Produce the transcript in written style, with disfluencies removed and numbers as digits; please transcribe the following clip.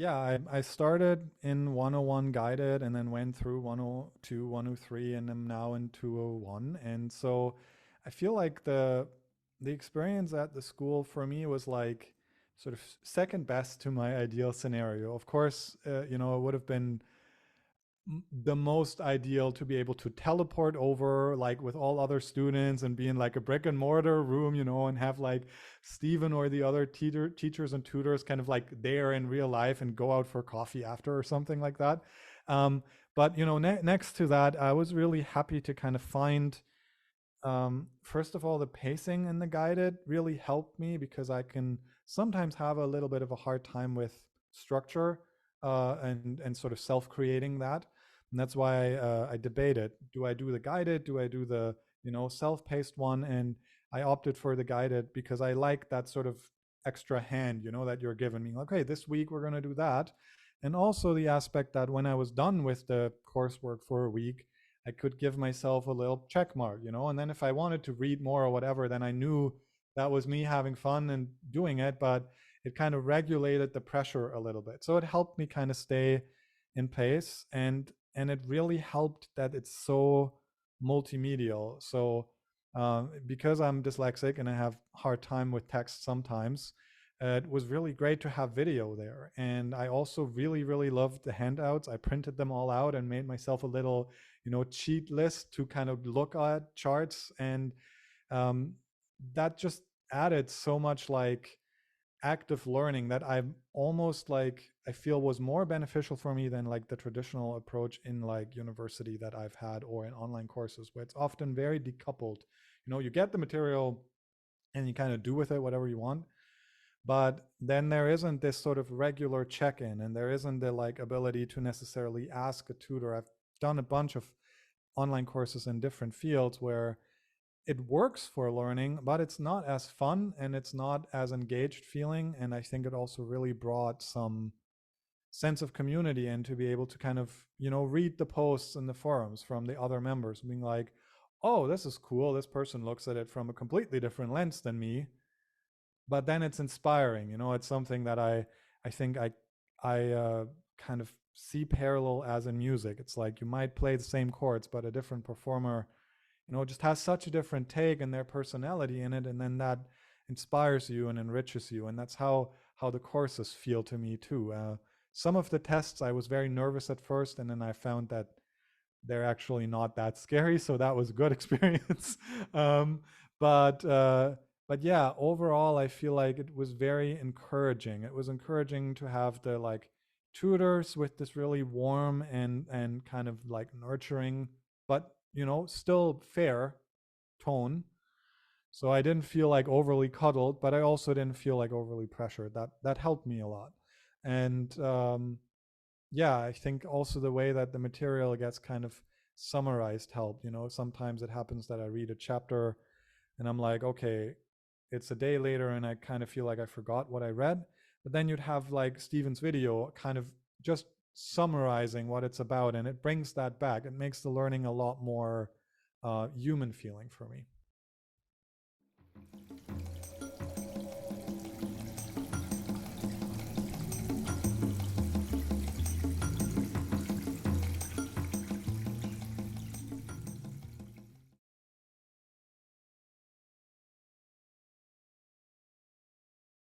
Yeah, I started in 101 guided and then went through 102, 103, and I'm now in 201. And so I feel like the experience at the school for me was like sort of second best to my ideal scenario. Of course, it would have been the most ideal to be able to teleport over like with all other students and be in like a brick and mortar room, and have like Stephen or the other teachers and tutors kind of like there in real life and go out for coffee after or something like that. Um, but next to that, I was really happy to kind of find, first of all, the pacing in the guided really helped me because I can sometimes have a little bit of a hard time with structure, and sort of self-creating that. And that's why I debated: do I do the guided? Do I do the self-paced one? And I opted for the guided because I like that sort of extra hand, that you're giving me. Like, okay, this week we're gonna do that, and also the aspect that when I was done with the coursework for a week, I could give myself a little check mark, and then if I wanted to read more or whatever, then I knew that was me having fun and doing it, but it kind of regulated the pressure a little bit. So it helped me kind of stay in pace, and it really helped that it's so multimedial. So because I'm dyslexic and I have hard time with text sometimes, it was really great to have video there. And I also really, really loved the handouts. I printed them all out and made myself a little, cheat list to kind of look at charts. And um, that just added so much like active learning that I'm almost like I feel was more beneficial for me than like the traditional approach in like university that I've had or in online courses where it's often very decoupled. You get the material and you kind of do with it whatever you want, but then there isn't this sort of regular check-in, and there isn't the like ability to necessarily ask a tutor. I've done a bunch of online courses in different fields where it works for learning, but it's not as fun and it's not as engaged feeling. And I think it also really brought some sense of community and to be able to kind of, read the posts in the forums from the other members, being like, oh, this is cool. This person looks at it from a completely different lens than me. But then it's inspiring, it's something that I think I kind of see parallel as in music. It's like you might play the same chords, but a different performer just has such a different take and their personality in it, and then that inspires you and enriches you. And that's how the courses feel to me too. Some of the tests I was very nervous at first, and then I found that they're actually not that scary, so that was a good experience. um, but uh, but yeah, overall I feel like it was very encouraging. It was encouraging to have the like tutors with this really warm and kind of like nurturing, but still fair tone. So I didn't feel like overly cuddled, but I also didn't feel like overly pressured. That helped me a lot. And yeah, I think also the way that the material gets kind of summarized helped. Sometimes it happens that I read a chapter and I'm like, okay, it's a day later and I kind of feel like I forgot what I read. But then you'd have like Steven's video kind of just summarizing what it's about, and it brings that back. It makes the learning a lot more human feeling for me.